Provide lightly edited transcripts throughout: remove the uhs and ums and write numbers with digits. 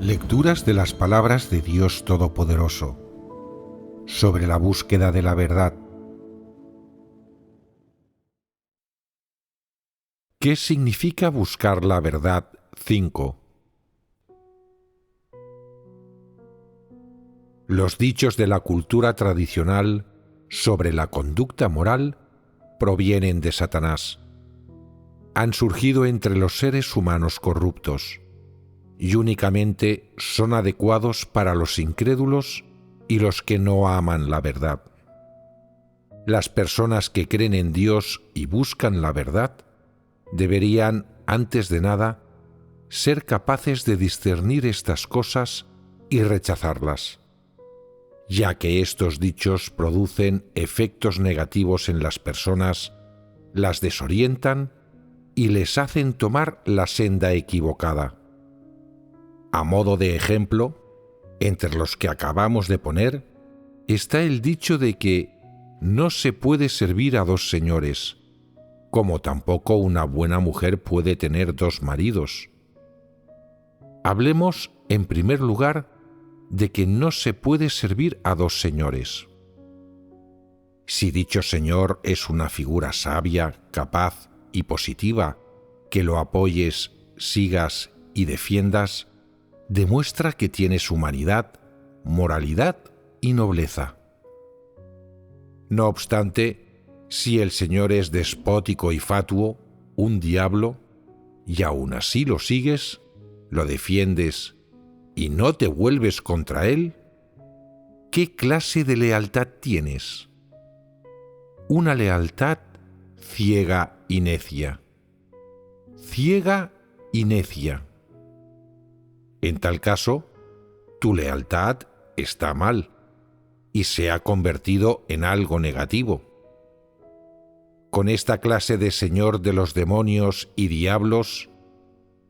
Lecturas de las palabras de Dios Todopoderoso sobre la búsqueda de la verdad. ¿Qué significa buscar la verdad? 5. Los dichos de la cultura tradicional sobre la conducta moral provienen de Satanás. Han surgido entre los seres humanos corruptos y únicamente son adecuados para los incrédulos y los que no aman la verdad. Las personas que creen en Dios y buscan la verdad deberían, antes de nada, ser capaces de discernir estas cosas y rechazarlas, ya que estos dichos producen efectos negativos en las personas, las desorientan y les hacen tomar la senda equivocada. A modo de ejemplo, entre los que acabamos de poner, está el dicho de que no se puede servir a dos señores, como tampoco una buena mujer puede tener dos maridos. Hablemos, en primer lugar, de que no se puede servir a dos señores. Si dicho señor es una figura sabia, capaz y positiva, que lo apoyes, sigas y defiendas, demuestra que tienes humanidad, moralidad y nobleza. No obstante, si el señor es despótico y fatuo, un diablo, y aún así lo sigues, lo defiendes y no te vuelves contra él, ¿qué clase de lealtad tienes? Una lealtad ciega y necia. Ciega y necia. En tal caso, tu lealtad está mal y se ha convertido en algo negativo. Con esta clase de señor de los demonios y diablos,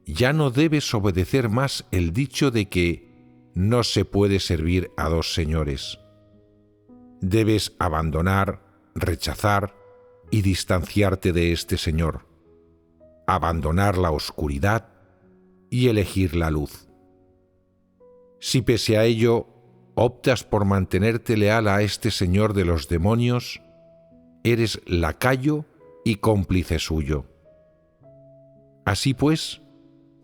ya no debes obedecer más el dicho de que no se puede servir a dos señores. Debes abandonar, rechazar y distanciarte de este señor, abandonar la oscuridad y elegir la luz. Si pese a ello optas por mantenerte leal a este señor de los demonios, eres lacayo y cómplice suyo. Así pues,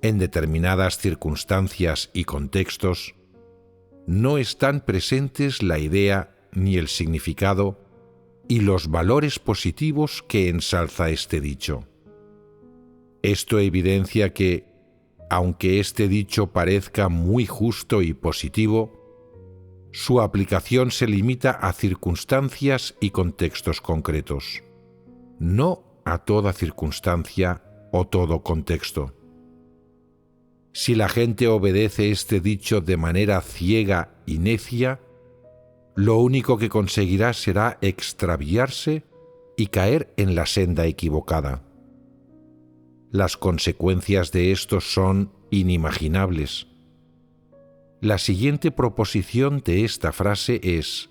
en determinadas circunstancias y contextos, no están presentes la idea ni el significado y los valores positivos que ensalza este dicho. Esto evidencia que, aunque este dicho parezca muy justo y positivo, su aplicación se limita a circunstancias y contextos concretos, no a toda circunstancia o todo contexto. Si la gente obedece este dicho de manera ciega y necia, lo único que conseguirá será extraviarse y caer en la senda equivocada. Las consecuencias de esto son inimaginables. La siguiente proposición de esta frase es: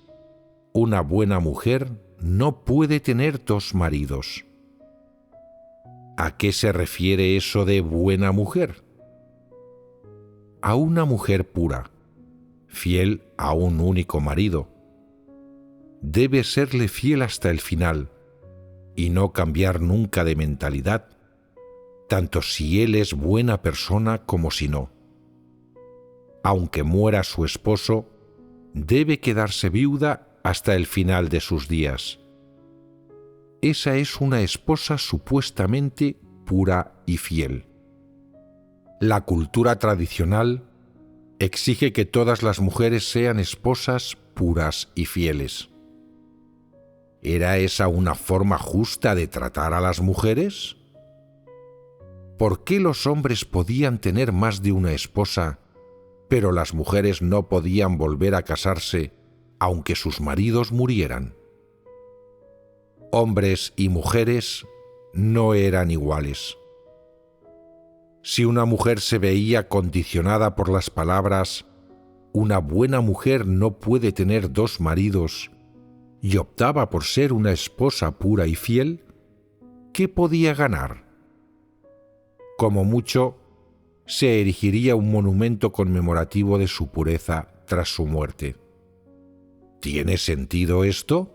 una buena mujer no puede tener dos maridos. ¿A qué se refiere eso de buena mujer? A una mujer pura, fiel a un único marido. Debe serle fiel hasta el final y no cambiar nunca de mentalidad, tanto si él es buena persona como si no. Aunque muera su esposo, debe quedarse viuda hasta el final de sus días. Esa es una esposa supuestamente pura y fiel. La cultura tradicional exige que todas las mujeres sean esposas puras y fieles. ¿Era esa una forma justa de tratar a las mujeres? ¿Por qué los hombres podían tener más de una esposa, pero las mujeres no podían volver a casarse aunque sus maridos murieran? Hombres y mujeres no eran iguales. Si una mujer se veía condicionada por las palabras «una buena mujer no puede tener dos maridos» y optaba por ser una esposa pura y fiel, ¿qué podía ganar? Como mucho, se erigiría un monumento conmemorativo de su pureza tras su muerte. ¿Tiene sentido esto?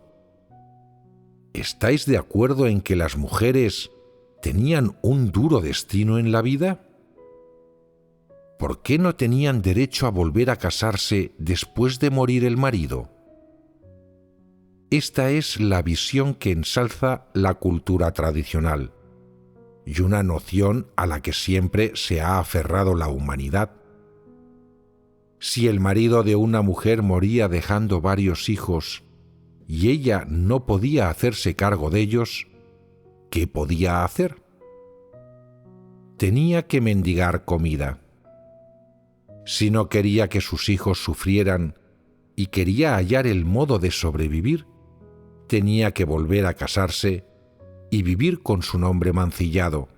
¿Estáis de acuerdo en que las mujeres tenían un duro destino en la vida? ¿Por qué no tenían derecho a volver a casarse después de morir el marido? Esta es la visión que ensalza la cultura tradicional y una noción a la que siempre se ha aferrado la humanidad. Si el marido de una mujer moría dejando varios hijos y ella no podía hacerse cargo de ellos, ¿qué podía hacer? Tenía que mendigar comida. Si no quería que sus hijos sufrieran y quería hallar el modo de sobrevivir, tenía que volver a casarse y vivir con su nombre mancillado,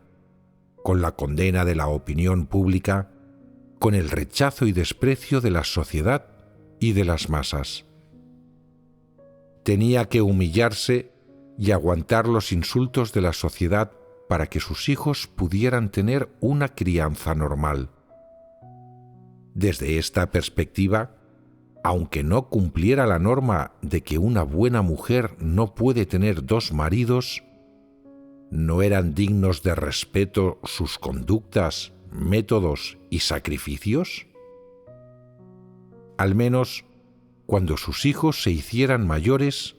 con la condena de la opinión pública, con el rechazo y desprecio de la sociedad y de las masas. Tenía que humillarse y aguantar los insultos de la sociedad para que sus hijos pudieran tener una crianza normal. Desde esta perspectiva, aunque no cumpliera la norma de que una buena mujer no puede tener dos maridos, ¿no eran dignos de respeto sus conductas, métodos y sacrificios? Al menos, cuando sus hijos se hicieran mayores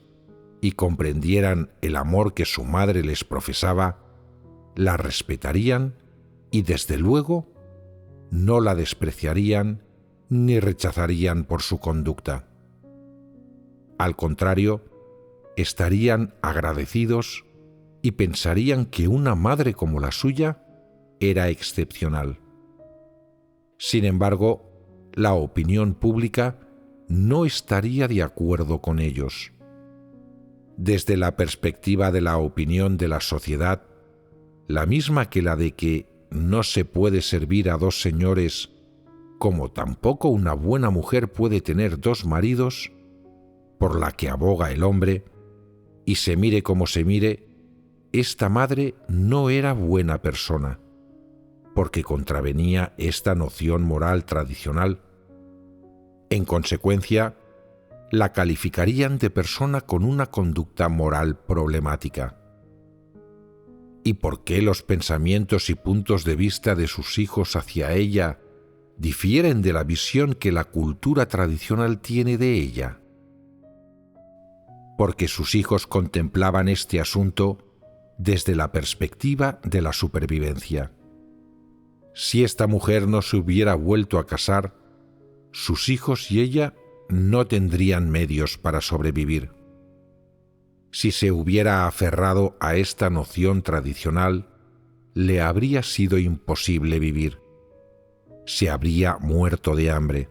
y comprendieran el amor que su madre les profesaba, la respetarían y, desde luego, no la despreciarían ni rechazarían por su conducta. Al contrario, estarían agradecidos y pensarían que una madre como la suya era excepcional. Sin embargo, la opinión pública no estaría de acuerdo con ellos. Desde la perspectiva de la opinión de la sociedad, la misma que la de que no se puede servir a dos señores, como tampoco una buena mujer puede tener dos maridos, por la que aboga el hombre, y se mire como se mire, esta madre no era buena persona, porque contravenía esta noción moral tradicional. En consecuencia, la calificarían de persona con una conducta moral problemática. ¿Y por qué los pensamientos y puntos de vista de sus hijos hacia ella difieren de la visión que la cultura tradicional tiene de ella? Porque sus hijos contemplaban este asunto desde la perspectiva de la supervivencia. Si esta mujer no se hubiera vuelto a casar, sus hijos y ella no tendrían medios para sobrevivir. Si se hubiera aferrado a esta noción tradicional, le habría sido imposible vivir. Se habría muerto de hambre.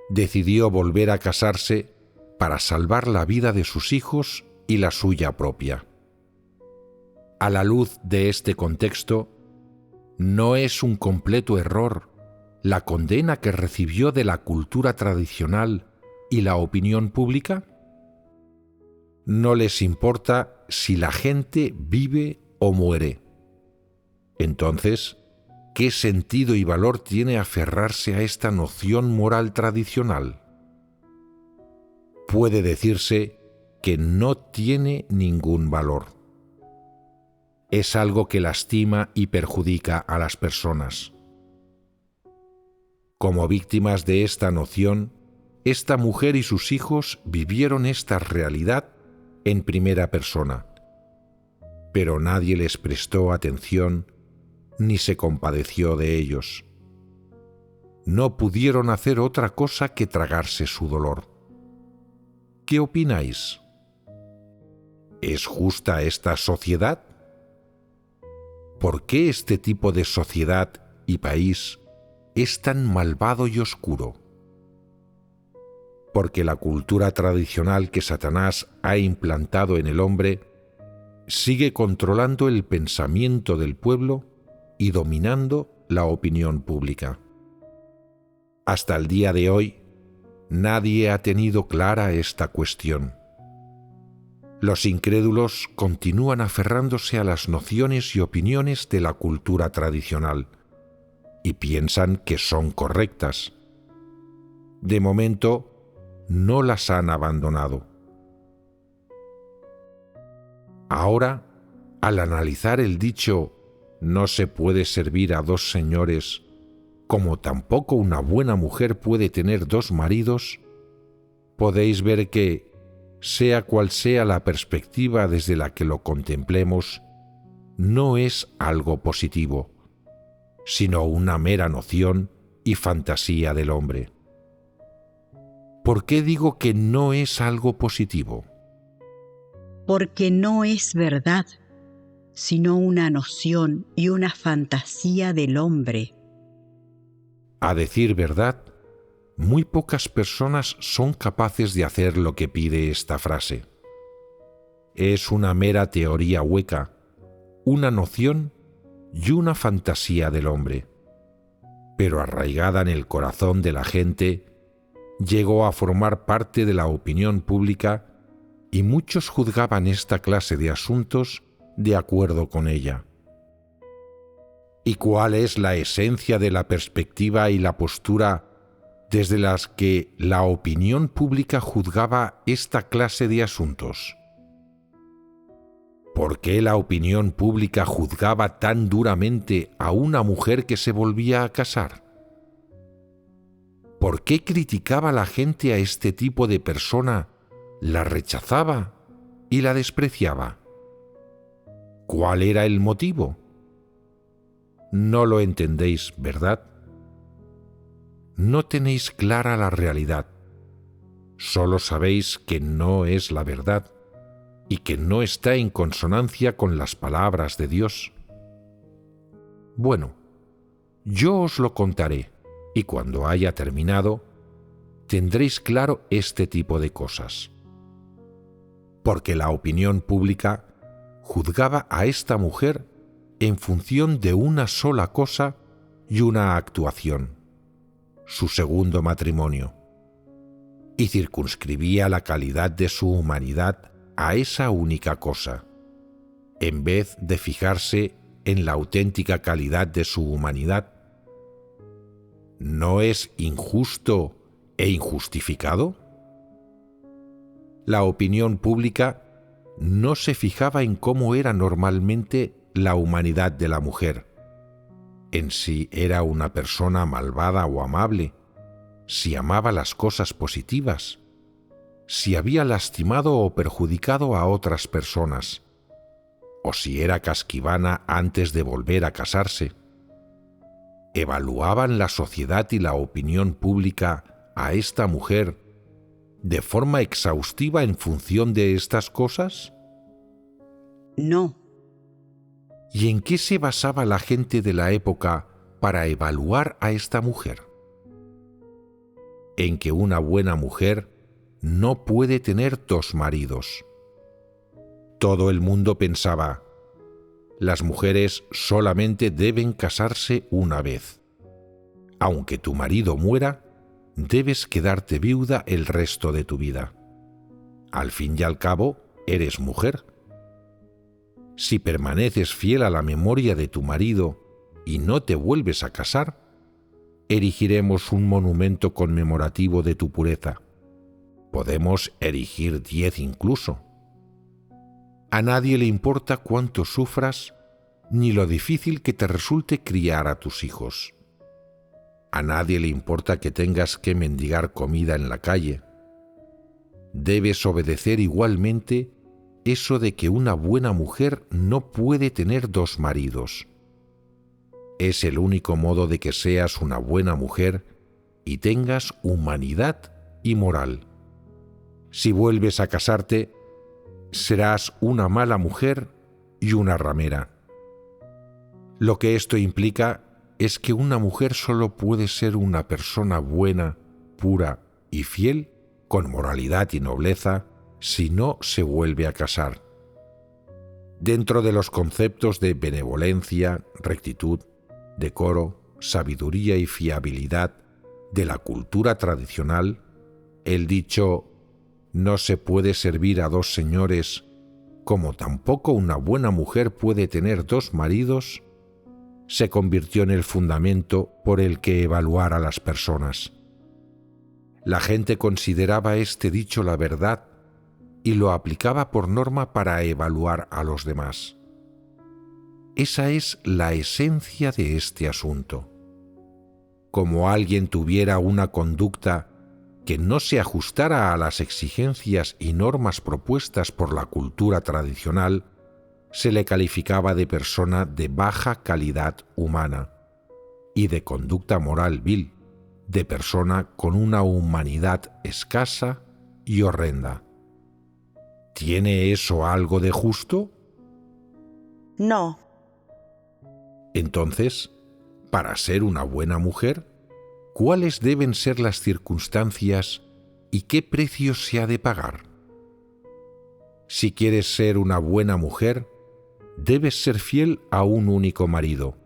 Decidió volver a casarse para salvar la vida de sus hijos y la suya propia. A la luz de este contexto, ¿no es un completo error la condena que recibió de la cultura tradicional y la opinión pública? No les importa si la gente vive o muere. Entonces, ¿qué sentido y valor tiene aferrarse a esta noción moral tradicional? Puede decirse que no tiene ningún valor. Es algo que lastima y perjudica a las personas. Como víctimas de esta noción, esta mujer y sus hijos vivieron esta realidad en primera persona, pero nadie les prestó atención ni se compadeció de ellos. No pudieron hacer otra cosa que tragarse su dolor. ¿Qué opináis? ¿Es justa esta sociedad? ¿Por qué este tipo de sociedad y país es tan malvado y oscuro? Porque la cultura tradicional que Satanás ha implantado en el hombre sigue controlando el pensamiento del pueblo y dominando la opinión pública. Hasta el día de hoy, nadie ha tenido clara esta cuestión. Los incrédulos continúan aferrándose a las nociones y opiniones de la cultura tradicional, y piensan que son correctas. De momento, no las han abandonado. Ahora, al analizar el dicho «no se puede servir a dos señores», como tampoco una buena mujer puede tener dos maridos, podéis ver que, sea cual sea la perspectiva desde la que lo contemplemos, no es algo positivo, sino una mera noción y fantasía del hombre. ¿Por qué digo que no es algo positivo? Porque no es verdad, sino una noción y una fantasía del hombre. A decir verdad, muy pocas personas son capaces de hacer lo que pide esta frase. Es una mera teoría hueca, una noción y una fantasía del hombre, pero arraigada en el corazón de la gente, llegó a formar parte de la opinión pública y muchos juzgaban esta clase de asuntos de acuerdo con ella. ¿Y cuál es la esencia de la perspectiva y la postura desde las que la opinión pública juzgaba esta clase de asuntos? ¿Por qué la opinión pública juzgaba tan duramente a una mujer que se volvía a casar? ¿Por qué criticaba la gente a este tipo de persona, la rechazaba y la despreciaba? ¿Cuál era el motivo? No lo entendéis, ¿verdad? No tenéis clara la realidad. Solo sabéis que no es la verdad y que no está en consonancia con las palabras de Dios. Bueno, yo os lo contaré, y cuando haya terminado, tendréis claro este tipo de cosas. Porque la opinión pública juzgaba a esta mujer en función de una sola cosa y una actuación, su segundo matrimonio, y circunscribía la calidad de su humanidad a esa única cosa, en vez de fijarse en la auténtica calidad de su humanidad. ¿No es injusto e injustificado? La opinión pública no se fijaba en cómo era normalmente la humanidad de la mujer, en si era una persona malvada o amable, si amaba las cosas positivas, si había lastimado o perjudicado a otras personas, o si era casquivana antes de volver a casarse. ¿Evaluaban la sociedad y la opinión pública a esta mujer de forma exhaustiva en función de estas cosas? No. ¿Y en qué se basaba la gente de la época para evaluar a esta mujer? En que una buena mujer no puede tener dos maridos. Todo el mundo pensaba, las mujeres solamente deben casarse una vez. Aunque tu marido muera, debes quedarte viuda el resto de tu vida. Al fin y al cabo, eres mujer. Si permaneces fiel a la memoria de tu marido y no te vuelves a casar, erigiremos un monumento conmemorativo de tu pureza. Podemos erigir 10 incluso. A nadie le importa cuánto sufras ni lo difícil que te resulte criar a tus hijos. A nadie le importa que tengas que mendigar comida en la calle. Debes obedecer igualmente eso de que una buena mujer no puede tener dos maridos. Es el único modo de que seas una buena mujer y tengas humanidad y moral. Si vuelves a casarte, serás una mala mujer y una ramera. Lo que esto implica es que una mujer solo puede ser una persona buena, pura y fiel, con moralidad y nobleza, si no se vuelve a casar. Dentro de los conceptos de benevolencia, rectitud, decoro, sabiduría y fiabilidad de la cultura tradicional, el dicho «no se puede servir a dos señores», como tampoco una buena mujer puede tener dos maridos, se convirtió en el fundamento por el que evaluar a las personas. La gente consideraba este dicho la verdad y lo aplicaba por norma para evaluar a los demás. Esa es la esencia de este asunto. Como alguien tuviera una conducta que no se ajustara a las exigencias y normas propuestas por la cultura tradicional, se le calificaba de persona de baja calidad humana y de conducta moral vil, de persona con una humanidad escasa y horrenda. ¿Tiene eso algo de justo? No. Entonces, para ser una buena mujer, ¿cuáles deben ser las circunstancias y qué precio se ha de pagar? Si quieres ser una buena mujer, debes ser fiel a un único marido,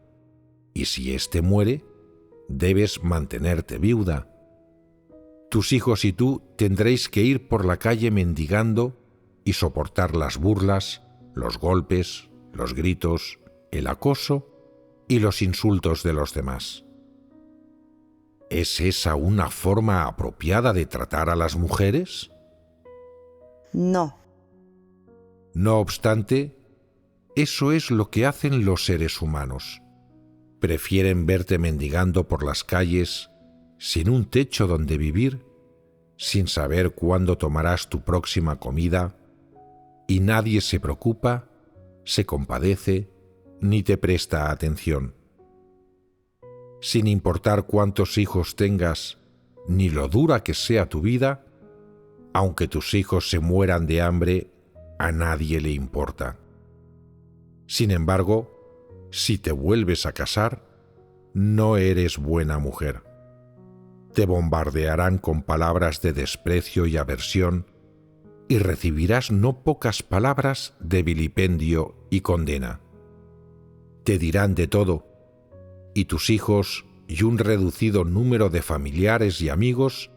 y si éste muere, debes mantenerte viuda. Tus hijos y tú tendréis que ir por la calle mendigando y soportar las burlas, los golpes, los gritos, el acoso y los insultos de los demás. ¿Es esa una forma apropiada de tratar a las mujeres? No. No obstante, eso es lo que hacen los seres humanos. Prefieren verte mendigando por las calles, sin un techo donde vivir, sin saber cuándo tomarás tu próxima comida, y nadie se preocupa, se compadece, ni te presta atención. Sin importar cuántos hijos tengas, ni lo dura que sea tu vida, aunque tus hijos se mueran de hambre, a nadie le importa. Sin embargo, si te vuelves a casar, no eres buena mujer. Te bombardearán con palabras de desprecio y aversión, y recibirás no pocas palabras de vilipendio y condena. Te dirán de todo, y tus hijos y un reducido número de familiares y amigos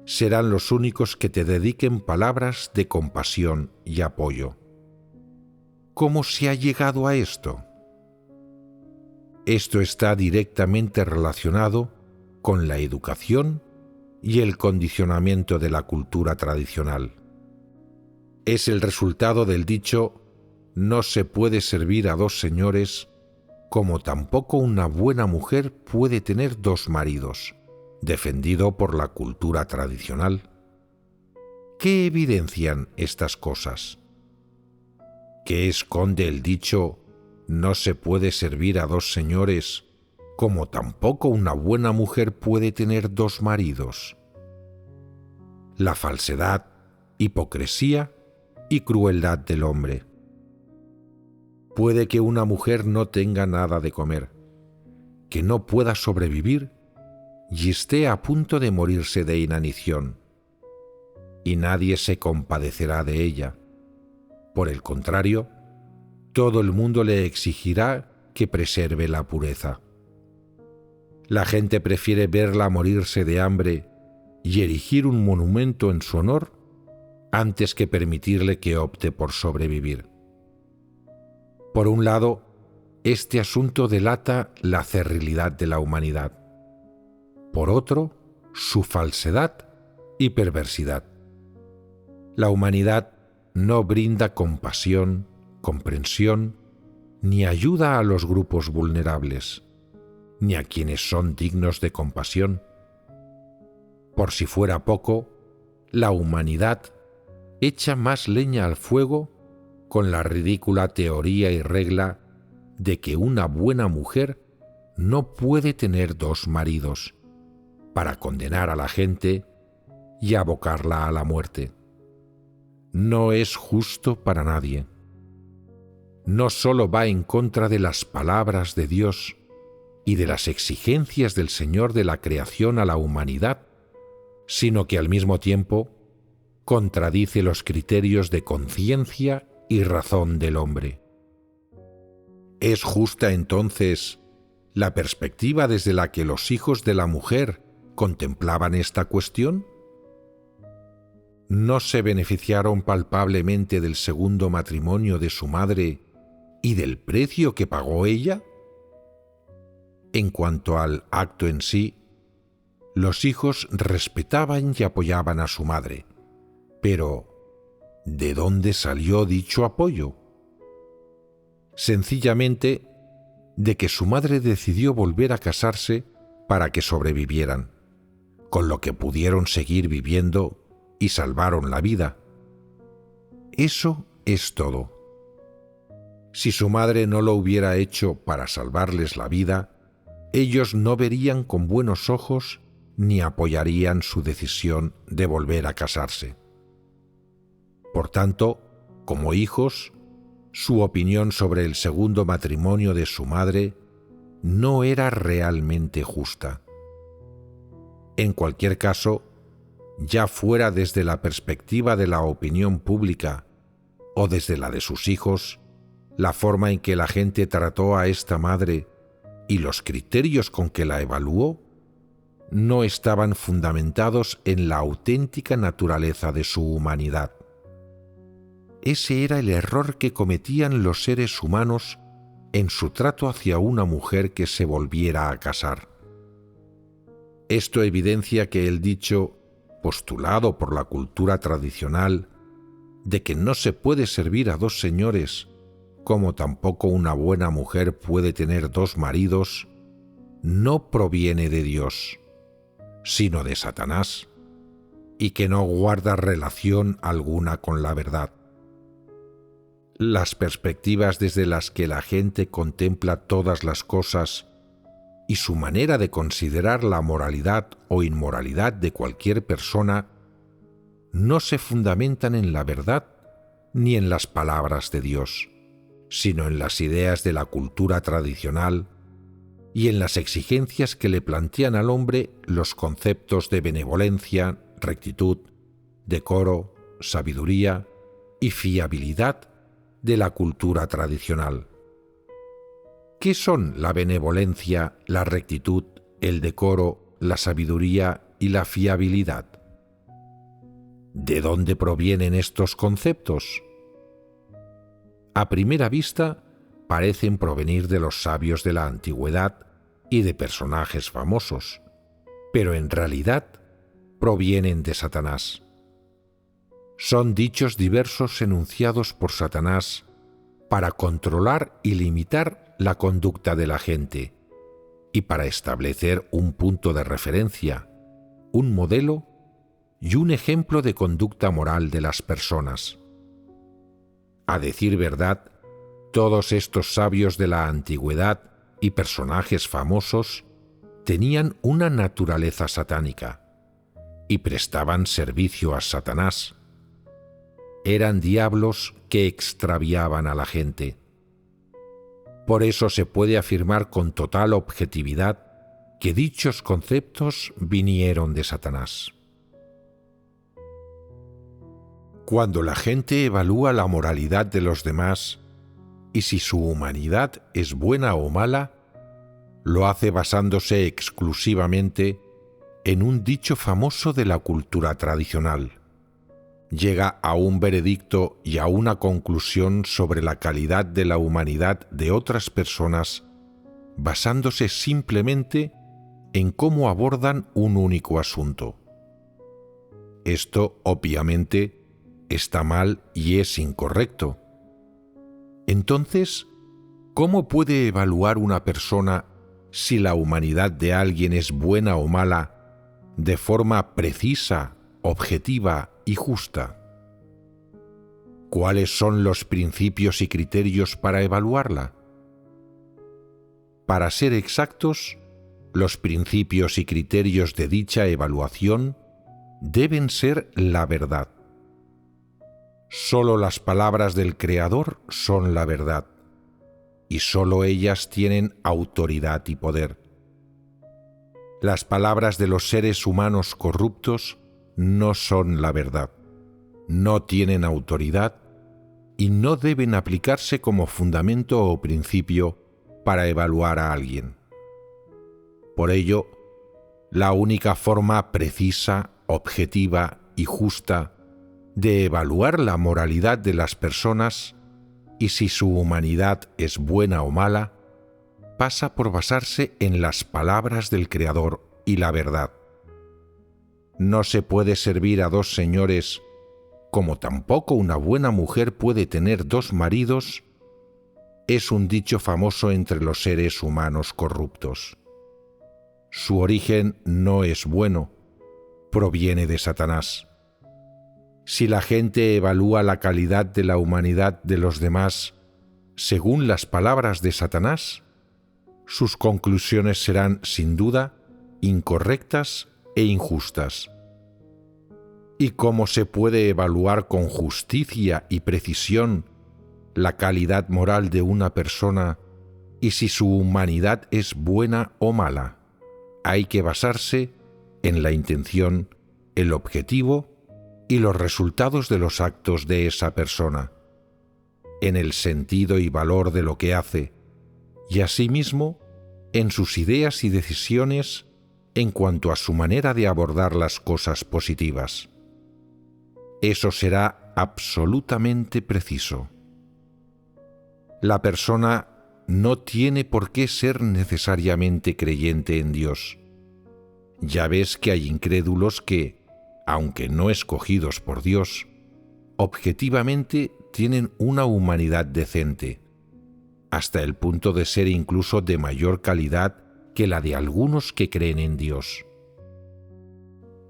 serán los únicos que te dediquen palabras de compasión y apoyo. ¿Cómo se ha llegado a esto? Esto está directamente relacionado con la educación y el condicionamiento de la cultura tradicional. Es el resultado del dicho: no se puede servir a dos señores, como tampoco una buena mujer puede tener dos maridos, defendido por la cultura tradicional. ¿Qué evidencian estas cosas? ¿Qué esconde el dicho: no se puede servir a dos señores, como tampoco una buena mujer puede tener dos maridos? La falsedad, hipocresía y crueldad del hombre. Puede que una mujer no tenga nada de comer, que no pueda sobrevivir y esté a punto de morirse de inanición, y nadie se compadecerá de ella. Por el contrario, todo el mundo le exigirá que preserve la pureza. La gente prefiere verla morirse de hambre y erigir un monumento en su honor antes que permitirle que opte por sobrevivir. Por un lado, este asunto delata la cerrilidad de la humanidad. Por otro, su falsedad y perversidad. La humanidad no brinda compasión, comprensión, ni ayuda a los grupos vulnerables, ni a quienes son dignos de compasión. Por si fuera poco, la humanidad echa más leña al fuego con la ridícula teoría y regla de que una buena mujer no puede tener dos maridos, para condenar a la gente y abocarla a la muerte. No es justo para nadie. No solo va en contra de las palabras de Dios y de las exigencias del Señor de la creación a la humanidad, sino que al mismo tiempo contradice los criterios de conciencia y razón del hombre. ¿Es justa entonces la perspectiva desde la que los hijos de la mujer contemplaban esta cuestión? ¿No se beneficiaron palpablemente del segundo matrimonio de su madre y del precio que pagó ella? En cuanto al acto en sí, los hijos respetaban y apoyaban a su madre. Pero, ¿de dónde salió dicho apoyo? Sencillamente, de que su madre decidió volver a casarse para que sobrevivieran, con lo que pudieron seguir viviendo y salvaron la vida. Eso es todo. Si su madre no lo hubiera hecho para salvarles la vida, ellos no verían con buenos ojos ni apoyarían su decisión de volver a casarse. Por tanto, como hijos, su opinión sobre el segundo matrimonio de su madre no era realmente justa. En cualquier caso, ya fuera desde la perspectiva de la opinión pública o desde la de sus hijos, la forma en que la gente trató a esta madre y los criterios con que la evaluó no estaban fundamentados en la auténtica naturaleza de su humanidad. Ese era el error que cometían los seres humanos en su trato hacia una mujer que se volviera a casar. Esto evidencia que el dicho, postulado por la cultura tradicional, de que no se puede servir a dos señores, como tampoco una buena mujer puede tener dos maridos, no proviene de Dios, sino de Satanás, y que no guarda relación alguna con la verdad. Las perspectivas desde las que la gente contempla todas las cosas y su manera de considerar la moralidad o inmoralidad de cualquier persona no se fundamentan en la verdad ni en las palabras de Dios, sino en las ideas de la cultura tradicional y en las exigencias que le plantean al hombre los conceptos de benevolencia, rectitud, decoro, sabiduría y fiabilidad de la cultura tradicional. ¿Qué son la benevolencia, la rectitud, el decoro, la sabiduría y la fiabilidad? ¿De dónde provienen estos conceptos? A primera vista, parecen provenir de los sabios de la antigüedad y de personajes famosos, pero en realidad provienen de Satanás. Son dichos diversos enunciados por Satanás para controlar y limitar la conducta de la gente y para establecer un punto de referencia, un modelo y un ejemplo de conducta moral de las personas. A decir verdad, todos estos sabios de la antigüedad y personajes famosos tenían una naturaleza satánica y prestaban servicio a Satanás. Eran diablos que extraviaban a la gente. Por eso se puede afirmar con total objetividad que dichos conceptos vinieron de Satanás. Cuando la gente evalúa la moralidad de los demás y si su humanidad es buena o mala, lo hace basándose exclusivamente en un dicho famoso de la cultura tradicional. Llega a un veredicto y a una conclusión sobre la calidad de la humanidad de otras personas basándose simplemente en cómo abordan un único asunto. Esto, obviamente, está mal y es incorrecto. Entonces, ¿cómo puede evaluar una persona si la humanidad de alguien es buena o mala de forma precisa, objetiva y justa? ¿Cuáles son los principios y criterios para evaluarla? Para ser exactos, los principios y criterios de dicha evaluación deben ser la verdad. Solo las palabras del Creador son la verdad, y solo ellas tienen autoridad y poder. Las palabras de los seres humanos corruptos no son la verdad, no tienen autoridad y no deben aplicarse como fundamento o principio para evaluar a alguien. Por ello, la única forma precisa, objetiva y justa de evaluar la moralidad de las personas y si su humanidad es buena o mala pasa por basarse en las palabras del Creador y la verdad. No se puede servir a dos señores, como tampoco una buena mujer puede tener dos maridos, es un dicho famoso entre los seres humanos corruptos. Su origen no es bueno, proviene de Satanás. Si la gente evalúa la calidad de la humanidad de los demás según las palabras de Satanás, sus conclusiones serán, sin duda, incorrectas e injustas. ¿Y cómo se puede evaluar con justicia y precisión la calidad moral de una persona y si su humanidad es buena o mala? Hay que basarse en la intención, el objetivo y los resultados de los actos de esa persona, en el sentido y valor de lo que hace, y asimismo en sus ideas y decisiones en cuanto a su manera de abordar las cosas positivas. Eso será absolutamente preciso. La persona no tiene por qué ser necesariamente creyente en Dios. Ya ves que hay incrédulos que, aunque no escogidos por Dios, objetivamente tienen una humanidad decente, hasta el punto de ser incluso de mayor calidad que la de algunos que creen en Dios.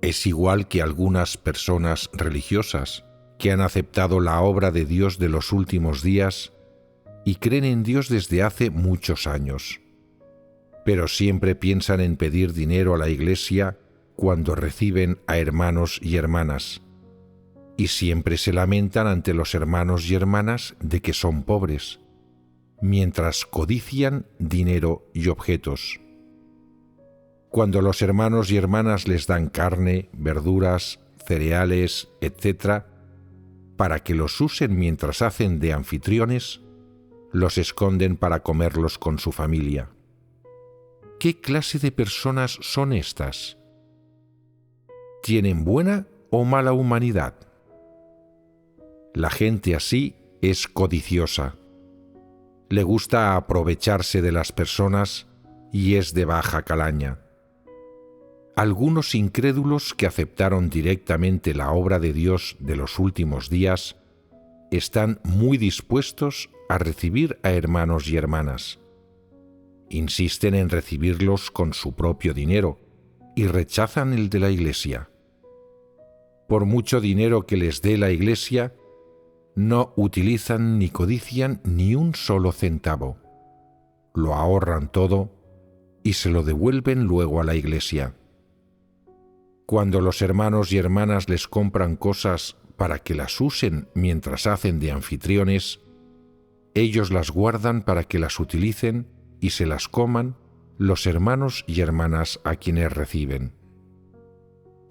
Es igual que algunas personas religiosas que han aceptado la obra de Dios de los últimos días y creen en Dios desde hace muchos años, pero siempre piensan en pedir dinero a la Iglesia cuando reciben a hermanos y hermanas, y siempre se lamentan ante los hermanos y hermanas de que son pobres, mientras codician dinero y objetos. Cuando los hermanos y hermanas les dan carne, verduras, cereales, etc., para que los usen mientras hacen de anfitriones, los esconden para comerlos con su familia. ¿Qué clase de personas son estas? ¿Tienen buena o mala humanidad? La gente así es codiciosa. Le gusta aprovecharse de las personas y es de baja calaña. Algunos incrédulos que aceptaron directamente la obra de Dios de los últimos días están muy dispuestos a recibir a hermanos y hermanas. Insisten en recibirlos con su propio dinero y rechazan el de la Iglesia. Por mucho dinero que les dé la Iglesia, no utilizan ni codician ni un solo centavo. Lo ahorran todo y se lo devuelven luego a la Iglesia. Cuando los hermanos y hermanas les compran cosas para que las usen mientras hacen de anfitriones, ellos las guardan para que las utilicen y se las coman los hermanos y hermanas a quienes reciben.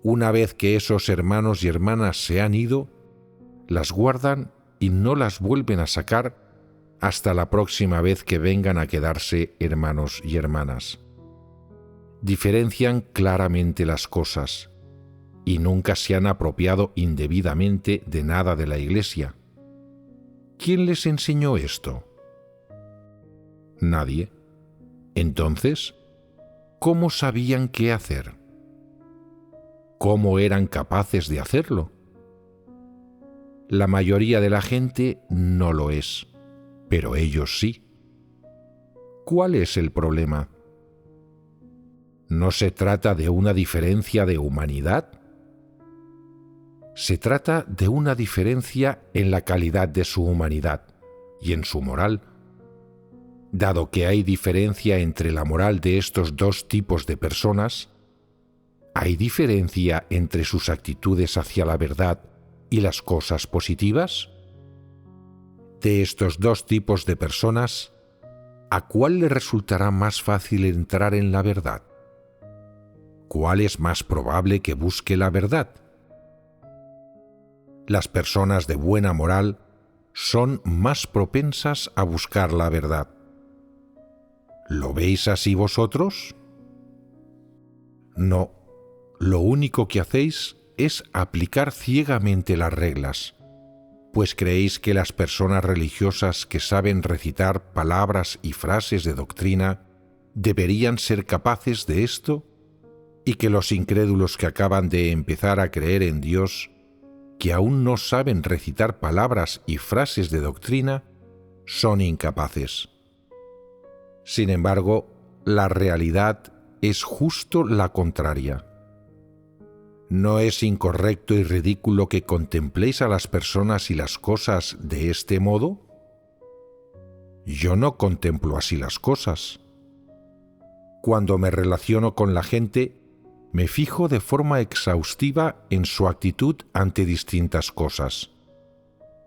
Una vez que esos hermanos y hermanas se han ido, las guardan y no las vuelven a sacar hasta la próxima vez que vengan a quedarse hermanos y hermanas. Diferencian claramente las cosas y nunca se han apropiado indebidamente de nada de la Iglesia. ¿Quién les enseñó esto? Nadie. Entonces, ¿cómo sabían qué hacer? ¿Cómo eran capaces de hacerlo? La mayoría de la gente no lo es, pero ellos sí. ¿Cuál es el problema? ¿No se trata de una diferencia de humanidad? Se trata de una diferencia en la calidad de su humanidad y en su moral. Dado que hay diferencia entre la moral de estos dos tipos de personas, ¿hay diferencia entre sus actitudes hacia la verdad y las cosas positivas? De estos dos tipos de personas, ¿a cuál le resultará más fácil entrar en la verdad? ¿Cuál es más probable que busque la verdad? Las personas de buena moral son más propensas a buscar la verdad. ¿Lo veis así vosotros? No, lo único que hacéis es aplicar ciegamente las reglas, Pues creéis que las personas religiosas que saben recitar palabras y frases de doctrina deberían ser capaces de esto, y que los incrédulos que acaban de empezar a creer en Dios, que aún no saben recitar palabras y frases de doctrina, son incapaces. Sin embargo, la realidad es justo la contraria. ¿No es incorrecto y ridículo que contempléis a las personas y las cosas de este modo? Yo no contemplo así las cosas. Cuando me relaciono con la gente, me fijo de forma exhaustiva en su actitud ante distintas cosas,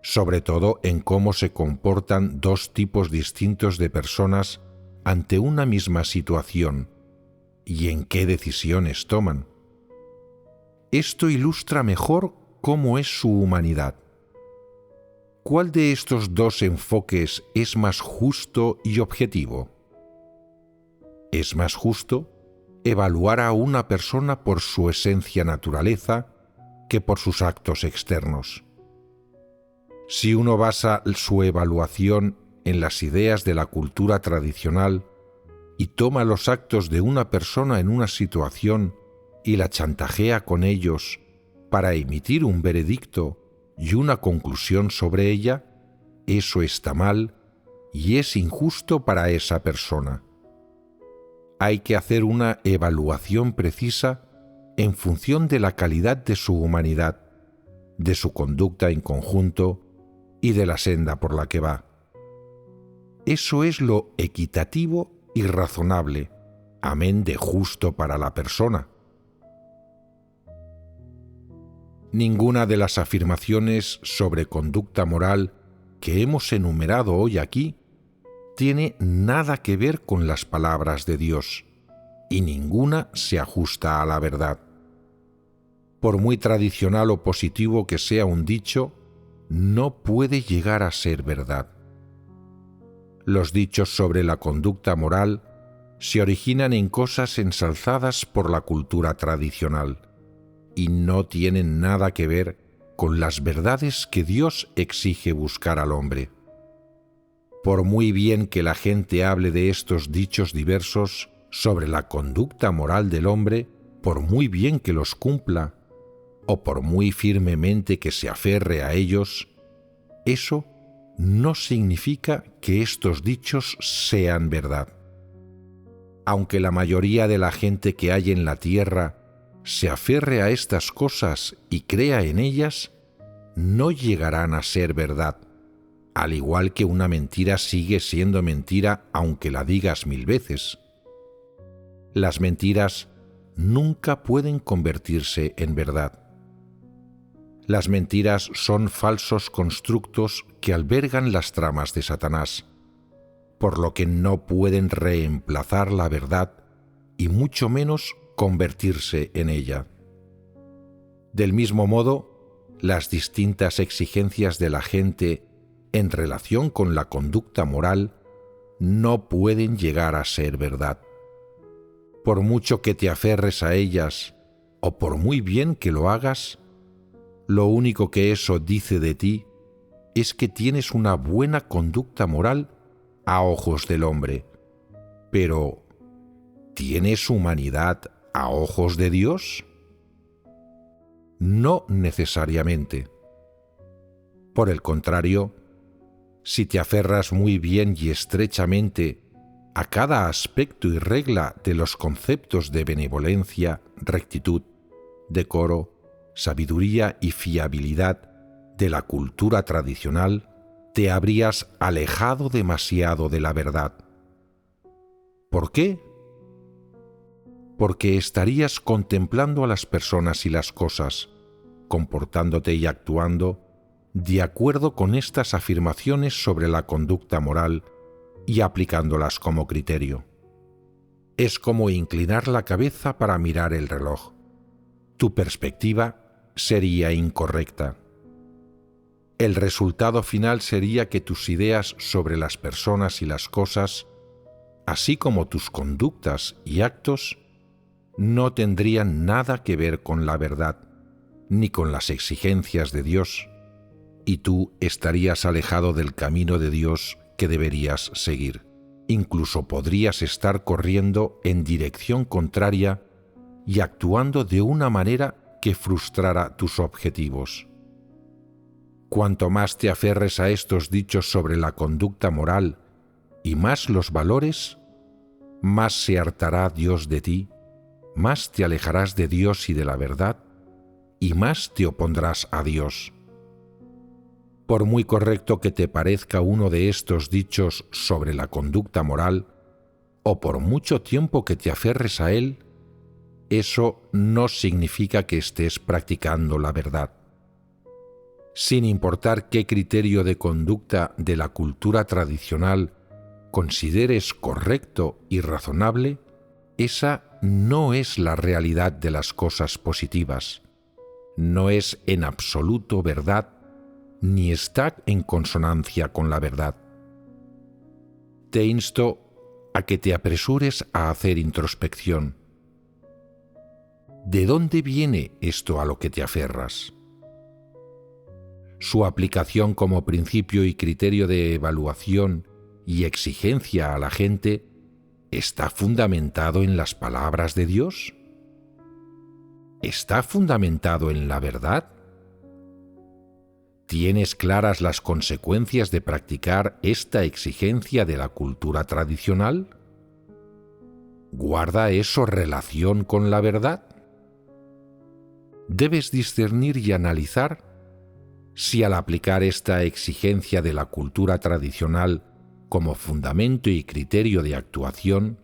sobre todo en cómo se comportan dos tipos distintos de personas ante una misma situación y en qué decisiones toman. Esto ilustra mejor cómo es su humanidad. ¿Cuál de estos dos enfoques es más justo y objetivo? Es más justo evaluar a una persona por su esencia naturaleza que por sus actos externos. Si uno basa su evaluación en las ideas de la cultura tradicional y toma los actos de una persona en una situación y la chantajea con ellos para emitir un veredicto y una conclusión sobre ella, eso está mal y es injusto para esa persona. Hay que hacer una evaluación precisa en función de la calidad de su humanidad, de su conducta en conjunto y de la senda por la que va. Eso es lo equitativo y razonable, amén de justo para la persona. Ninguna de las afirmaciones sobre conducta moral que hemos enumerado hoy aquí tiene nada que ver con las palabras de Dios, y ninguna se ajusta a la verdad. Por muy tradicional o positivo que sea un dicho, no puede llegar a ser verdad. Los dichos sobre la conducta moral se originan en cosas ensalzadas por la cultura tradicional y no tienen nada que ver con las verdades que Dios exige buscar al hombre. Por muy bien que la gente hable de estos dichos diversos sobre la conducta moral del hombre, por muy bien que los cumpla, o por muy firmemente que se aferre a ellos, eso no significa que estos dichos sean verdad. Aunque la mayoría de la gente que hay en la tierra se aferre a estas cosas y crea en ellas, no llegarán a ser verdad, al igual que una mentira sigue siendo mentira aunque la digas 1000 veces. Las mentiras nunca pueden convertirse en verdad. Las mentiras son falsos constructos que albergan las tramas de Satanás, por lo que no pueden reemplazar la verdad y mucho menos convertirse en ella. Del mismo modo, las distintas exigencias de la gente en relación con la conducta moral no pueden llegar a ser verdad. Por mucho que te aferres a ellas o por muy bien que lo hagas, lo único que eso dice de ti es que tienes una buena conducta moral a ojos del hombre. Pero, ¿tienes humanidad a ojos de Dios? No necesariamente. Por el contrario, si te aferras muy bien y estrechamente a cada aspecto y regla de los conceptos de benevolencia, rectitud, decoro, sabiduría y fiabilidad de la cultura tradicional, te habrías alejado demasiado de la verdad. ¿Por qué? Porque estarías contemplando a las personas y las cosas, comportándote y actuando de acuerdo con estas afirmaciones sobre la conducta moral y aplicándolas como criterio. Es como inclinar la cabeza para mirar el reloj. Tu perspectiva sería incorrecta. El resultado final sería que tus ideas sobre las personas y las cosas, así como tus conductas y actos, no tendrían nada que ver con la verdad, ni con las exigencias de Dios, y tú estarías alejado del camino de Dios que deberías seguir. Incluso podrías estar corriendo en dirección contraria y actuando de una manera que frustrara tus objetivos. Cuanto más te aferres a estos dichos sobre la conducta moral y más los valores, más se hartará Dios de ti, más te alejarás de Dios y de la verdad, y más te opondrás a Dios. Por muy correcto que te parezca uno de estos dichos sobre la conducta moral, o por mucho tiempo que te aferres a él, eso no significa que estés practicando la verdad. Sin importar qué criterio de conducta de la cultura tradicional consideres correcto y razonable, esa no es la realidad de las cosas positivas, no es en absoluto verdad, ni está en consonancia con la verdad. Te insto a que te apresures a hacer introspección. ¿De dónde viene esto a lo que te aferras? Su aplicación como principio y criterio de evaluación y exigencia a la gente ¿está fundamentado en las palabras de Dios? ¿Está fundamentado en la verdad? ¿Tienes claras las consecuencias de practicar esta exigencia de la cultura tradicional? ¿Guarda eso relación con la verdad? Debes discernir y analizar si al aplicar esta exigencia de la cultura tradicional como fundamento y criterio de actuación,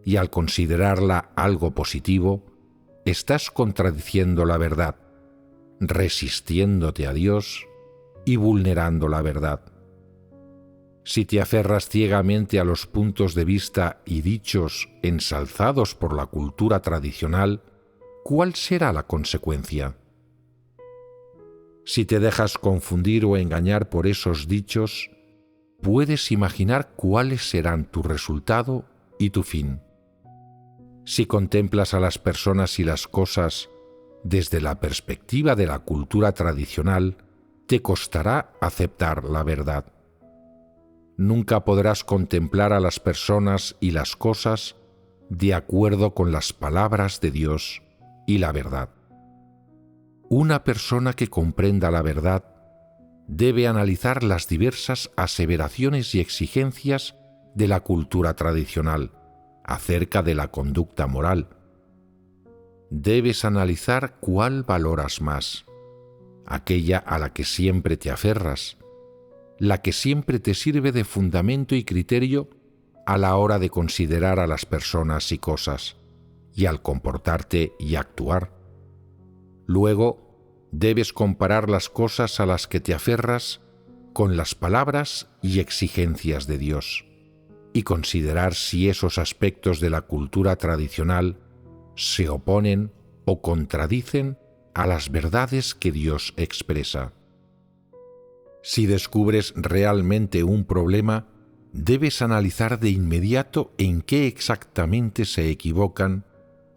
y al considerarla algo positivo, estás contradiciendo la verdad, resistiéndote a Dios y vulnerando la verdad. Si te aferras ciegamente a los puntos de vista y dichos ensalzados por la cultura tradicional, ¿cuál será la consecuencia? Si te dejas confundir o engañar por esos dichos, puedes imaginar cuáles serán tu resultado y tu fin. Si contemplas a las personas y las cosas desde la perspectiva de la cultura tradicional, te costará aceptar la verdad. Nunca podrás contemplar a las personas y las cosas de acuerdo con las palabras de Dios y la verdad. Una persona que comprenda la verdad debe analizar las diversas aseveraciones y exigencias de la cultura tradicional acerca de la conducta moral. Debes analizar cuál valoras más, aquella a la que siempre te aferras, la que siempre te sirve de fundamento y criterio a la hora de considerar a las personas y cosas, y al comportarte y actuar. Luego, debes comparar las cosas a las que te aferras con las palabras y exigencias de Dios, y considerar si esos aspectos de la cultura tradicional se oponen o contradicen a las verdades que Dios expresa. Si descubres realmente un problema, debes analizar de inmediato en qué exactamente se equivocan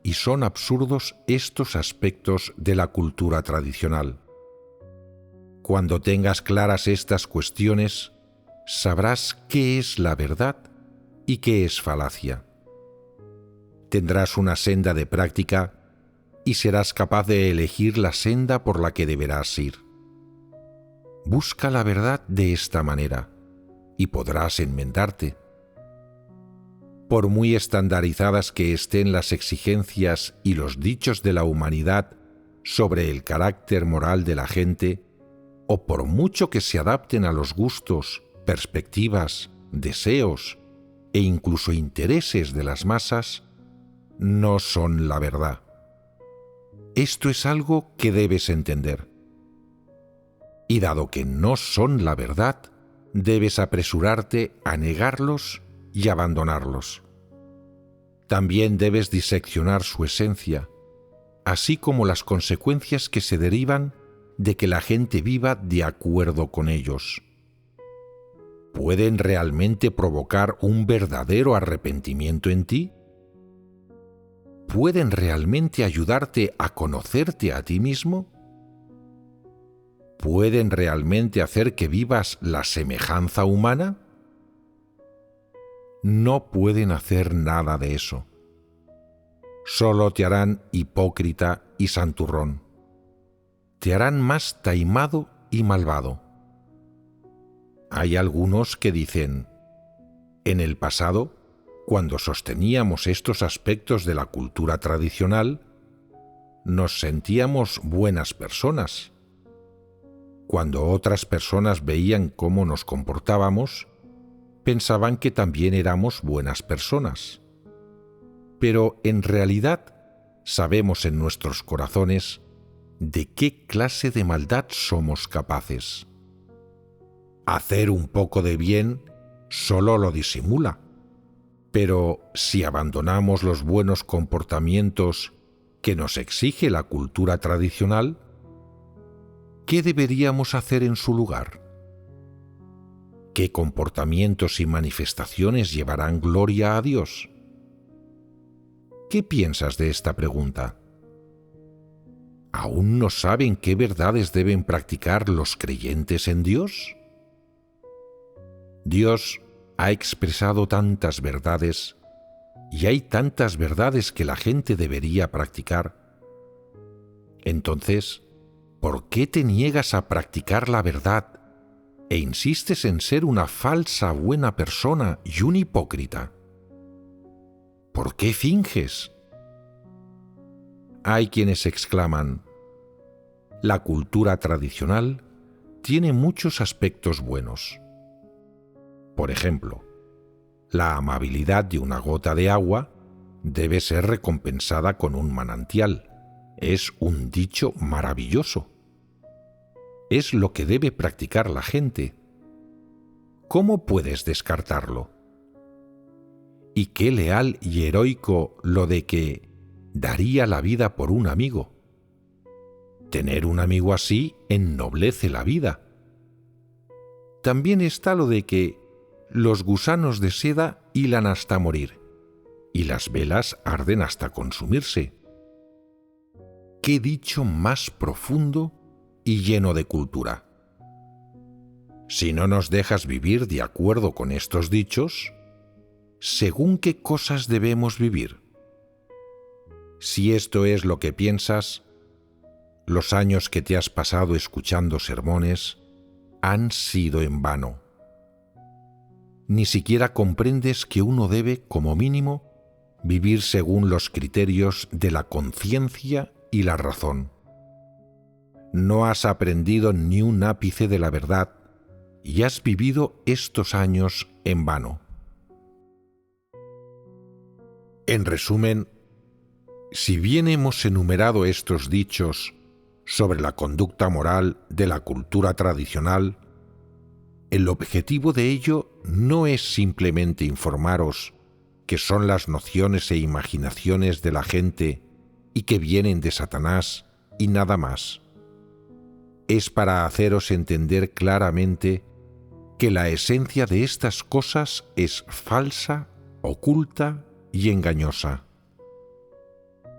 y son absurdos estos aspectos de la cultura tradicional. Cuando tengas claras estas cuestiones, sabrás qué es la verdad y qué es falacia. Tendrás una senda de práctica y serás capaz de elegir la senda por la que deberás ir. Busca la verdad de esta manera y podrás enmendarte. Por muy estandarizadas que estén las exigencias y los dichos de la humanidad sobre el carácter moral de la gente, o por mucho que se adapten a los gustos, perspectivas, deseos e incluso intereses de las masas, no son la verdad. Esto es algo que debes entender. Y dado que no son la verdad, debes apresurarte a negarlos y abandonarlos. También debes diseccionar su esencia, así como las consecuencias que se derivan de que la gente viva de acuerdo con ellos. ¿Pueden realmente provocar un verdadero arrepentimiento en ti? ¿Pueden realmente ayudarte a conocerte a ti mismo? ¿pueden realmente hacer que vivas la semejanza humana? No pueden hacer nada de eso. Solo te harán hipócrita y santurrón. Te harán más taimado y malvado. Hay algunos que dicen: en el pasado, cuando sosteníamos estos aspectos de la cultura tradicional, nos sentíamos buenas personas. Cuando otras personas veían cómo nos comportábamos, pensaban que también éramos buenas personas. Pero en realidad sabemos en nuestros corazones de qué clase de maldad somos capaces. Hacer un poco de bien solo lo disimula, pero si abandonamos los buenos comportamientos que nos exige la cultura tradicional, ¿qué deberíamos hacer en su lugar? ¿Qué comportamientos y manifestaciones llevarán gloria a Dios? ¿Qué piensas de esta pregunta? ¿Aún no saben qué verdades deben practicar los creyentes en Dios? Dios ha expresado tantas verdades y hay tantas verdades que la gente debería practicar. Entonces, ¿por qué te niegas a practicar la verdad e insistes en ser una falsa buena persona y un hipócrita? ¿Por qué finges? Hay quienes exclaman: la cultura tradicional tiene muchos aspectos buenos. Por ejemplo, la amabilidad de una gota de agua debe ser recompensada con un manantial. Es un dicho maravilloso. Es lo que debe practicar la gente. ¿Cómo puedes descartarlo? Y qué leal y heroico lo de que daría la vida por un amigo. Tener un amigo así ennoblece la vida. También está lo de que los gusanos de seda hilan hasta morir y las velas arden hasta consumirse. ¡Qué dicho más profundo y lleno de cultura! Si no nos dejas vivir de acuerdo con estos dichos, ¿según qué cosas debemos vivir? Si esto es lo que piensas, los años que te has pasado escuchando sermones han sido en vano. Ni siquiera comprendes que uno debe, como mínimo, vivir según los criterios de la conciencia y la razón. No has aprendido ni un ápice de la verdad y has vivido estos años en vano. En resumen, si bien hemos enumerado estos dichos sobre la conducta moral de la cultura tradicional, el objetivo de ello no es simplemente informaros que son las nociones e imaginaciones de la gente y que vienen de Satanás y nada más. Es para haceros entender claramente que la esencia de estas cosas es falsa, oculta y engañosa.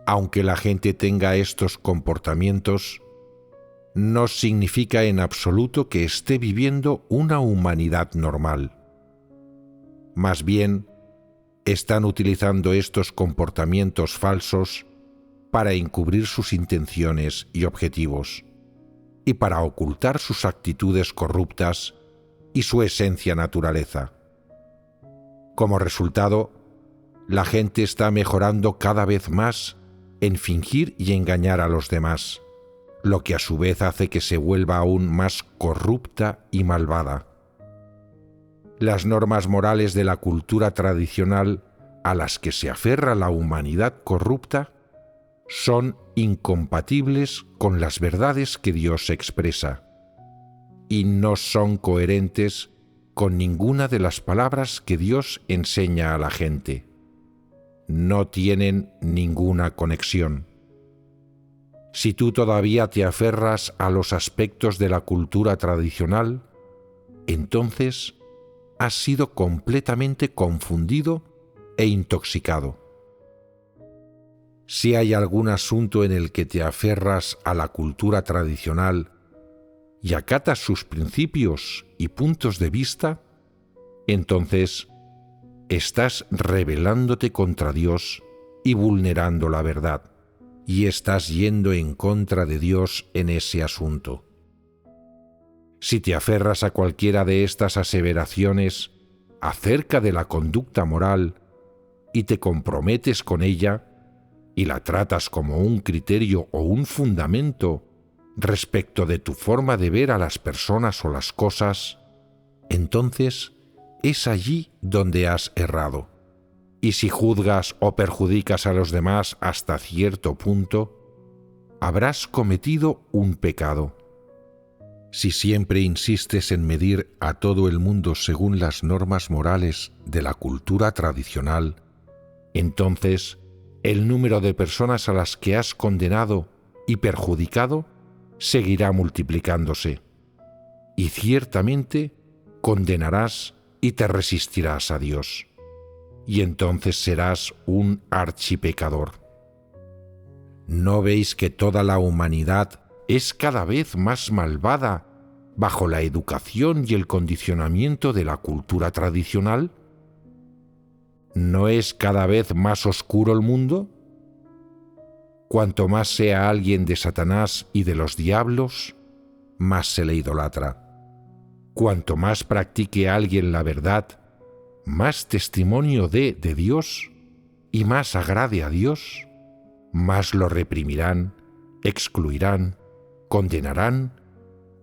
Aunque la gente tenga estos comportamientos, no significa en absoluto que esté viviendo una humanidad normal. Más bien, están utilizando estos comportamientos falsos para encubrir sus intenciones y objetivos, y para ocultar sus actitudes corruptas y su esencia naturaleza. Como resultado, la gente está mejorando cada vez más en fingir y engañar a los demás, lo que a su vez hace que se vuelva aún más corrupta y malvada. Las normas morales de la cultura tradicional a las que se aferra la humanidad corrupta son incompatibles con las verdades que Dios expresa y no son coherentes con ninguna de las palabras que Dios enseña a la gente. No tienen ninguna conexión. Si tú todavía te aferras a los aspectos de la cultura tradicional, entonces has sido completamente confundido e intoxicado. Si hay algún asunto en el que te aferras a la cultura tradicional y acatas sus principios y puntos de vista, entonces estás rebelándote contra Dios y vulnerando la verdad, y estás yendo en contra de Dios en ese asunto. Si te aferras a cualquiera de estas aseveraciones acerca de la conducta moral y te comprometes con ella y la tratas como un criterio o un fundamento respecto de tu forma de ver a las personas o las cosas, entonces es allí donde has errado. Y si juzgas o perjudicas a los demás hasta cierto punto, habrás cometido un pecado. Si siempre insistes en medir a todo el mundo según las normas morales de la cultura tradicional, entonces el número de personas a las que has condenado y perjudicado seguirá multiplicándose, y ciertamente condenarás y te resistirás a Dios, y entonces serás un archipecador. ¿No veis que toda la humanidad es cada vez más malvada bajo la educación y el condicionamiento de la cultura tradicional? ¿No es cada vez más oscuro el mundo? Cuanto más sea alguien de Satanás y de los diablos, más se le idolatra. Cuanto más practique alguien la verdad, más testimonio dé de Dios y más agrade a Dios, más lo reprimirán, excluirán, condenarán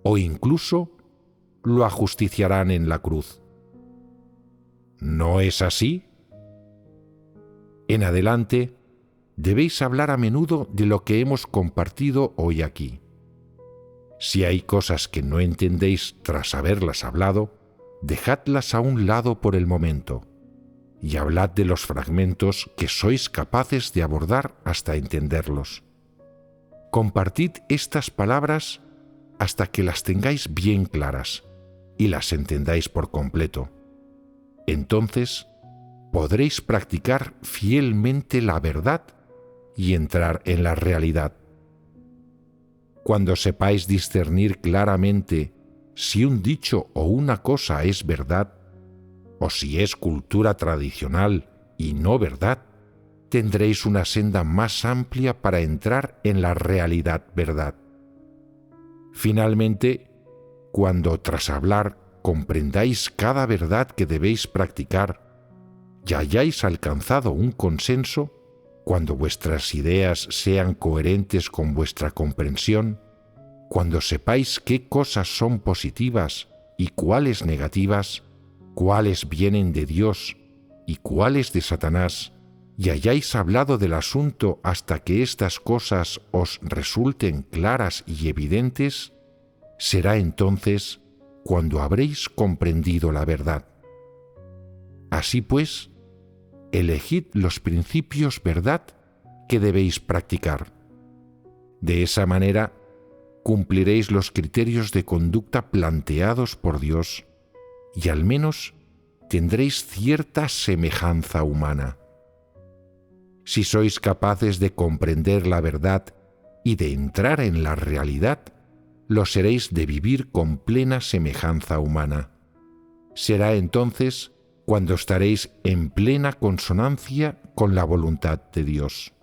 o incluso lo ajusticiarán en la cruz. ¿No es así? En adelante, debéis hablar a menudo de lo que hemos compartido hoy aquí. Si hay cosas que no entendéis tras haberlas hablado, dejadlas a un lado por el momento y hablad de los fragmentos que sois capaces de abordar hasta entenderlos. Compartid estas palabras hasta que las tengáis bien claras y las entendáis por completo. Entonces podréis practicar fielmente la verdad y entrar en la realidad. Cuando sepáis discernir claramente si un dicho o una cosa es verdad, o si es cultura tradicional y no verdad, tendréis una senda más amplia para entrar en la realidad verdad. Finalmente, cuando tras hablar comprendáis cada verdad que debéis practicar y hayáis alcanzado un consenso, cuando vuestras ideas sean coherentes con vuestra comprensión, cuando sepáis qué cosas son positivas y cuáles negativas, cuáles vienen de Dios y cuáles de Satanás, y hayáis hablado del asunto hasta que estas cosas os resulten claras y evidentes, será entonces cuando habréis comprendido la verdad. Así pues, elegid los principios verdad que debéis practicar. De esa manera, cumpliréis los criterios de conducta planteados por Dios y al menos tendréis cierta semejanza humana. Si sois capaces de comprender la verdad y de entrar en la realidad, lo seréis de vivir con plena semejanza humana. Será entonces cuando estaréis en plena consonancia con la voluntad de Dios.